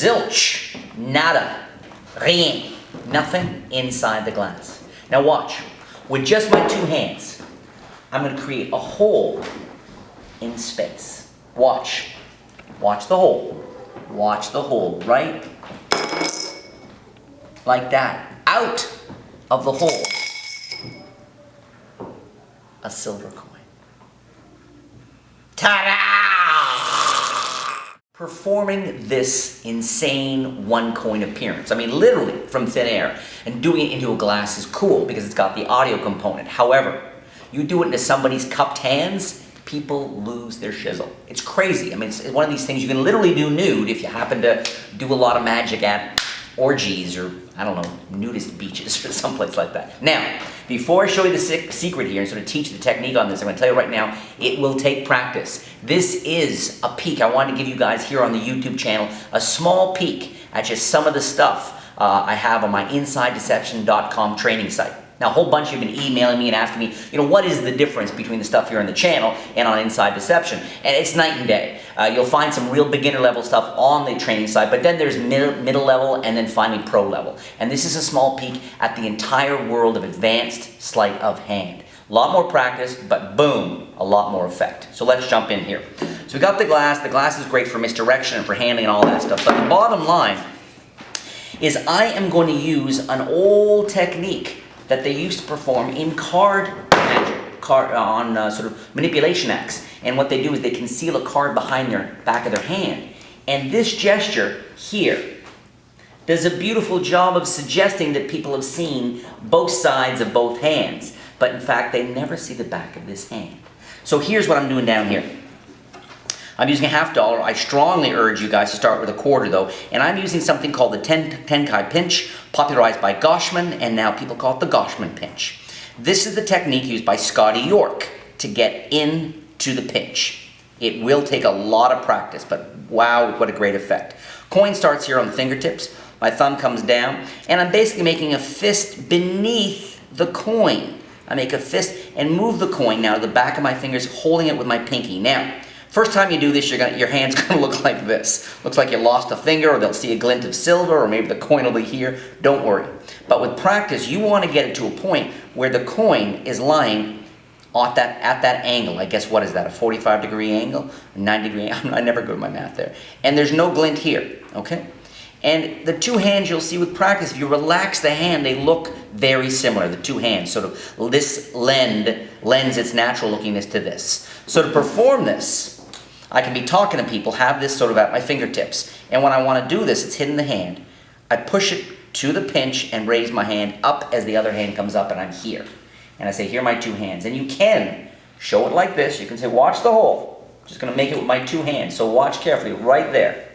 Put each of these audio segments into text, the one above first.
Zilch. Nada. Rien. Nothing inside the glass. Now watch. With just my two hands, I'm going to create a hole in space. Watch. Watch the hole. Watch the hole. Right? Like that. Out of the hole. A silver coin. Ta-da! Performing this insane one coin appearance, I mean literally from thin air, and doing it into a glass is cool because it's got the audio component. However, you do it into somebody's cupped hands, people lose their shizzle. It's crazy. I mean, it's one of these things you can literally do nude if you happen to do a lot of magic at orgies or, I don't know, nudist beaches or someplace like that. Now, before I show you the secret here and sort of teach the technique on this, I'm going to tell you right now, it will take practice. This is a peek. I wanted to give you guys here on the YouTube channel a small peek at just some of the stuff I have on my InsideDeception.com training site. Now, a whole bunch of you have been emailing me and asking me, what is the difference between the stuff here on the channel and on Inside Deception? And it's night and day. You'll find some real beginner level stuff on the training site, but then there's middle level and then finally pro level. And this is a small peek at the entire world of advanced sleight of hand. A lot more practice, but boom, a lot more effect. So let's jump in here. So we got the glass. The glass is great for misdirection and for handling and all that stuff. But the bottom line is I am going to use an old technique that they used to perform in card magic, on sort of manipulation acts. And what they do is they conceal a card behind their back of their hand. And this gesture here does a beautiful job of suggesting that people have seen both sides of both hands. But in fact, they never see the back of this hand. So here's what I'm doing down here. I'm using a $50. I strongly urge you guys to start with a quarter though. And I'm using something called the Tenkai pinch, popularized by Goshman, and now people call it the Goshman pinch. This is the technique used by Scotty York to get into the pinch. It will take a lot of practice, but wow, what a great effect. Coin starts here on the fingertips. My thumb comes down, and I'm basically making a fist beneath the coin. I make a fist and move the coin now to the back of my fingers, holding it with my pinky. Now, first time you do this, your hand's going to look like this. Looks like you lost a finger, or they'll see a glint of silver, or maybe the coin will be here. Don't worry. But with practice, you want to get it to a point where the coin is lying at that angle. I guess, what is that, a 45-degree angle? A 90-degree angle? I never go to my math there. And there's no glint here, okay? And the two hands you'll see with practice, if you relax the hand, they look very similar, the two hands. Sort of this lends its natural lookingness to this. So to perform this, I can be talking to people, have this sort of at my fingertips. And when I want to do this, it's hidden in the hand. I push it to the pinch and raise my hand up as the other hand comes up and I'm here. And I say, here are my two hands. And you can show it like this. You can say, watch the hole. I'm just going to make it with my two hands. So watch carefully, right there.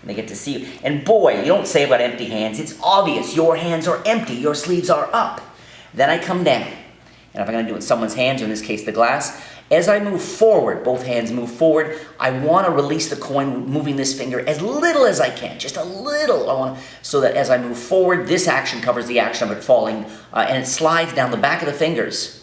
And they get to see you. And boy, you don't say about empty hands. It's obvious. Your hands are empty. Your sleeves are up. Then I come down. And if I'm going to do it with someone's hands, or in this case the glass, as I move forward, both hands move forward, I want to release the coin, moving this finger as little as I can, just a little, so that as I move forward, this action covers the action of it falling, and it slides down the back of the fingers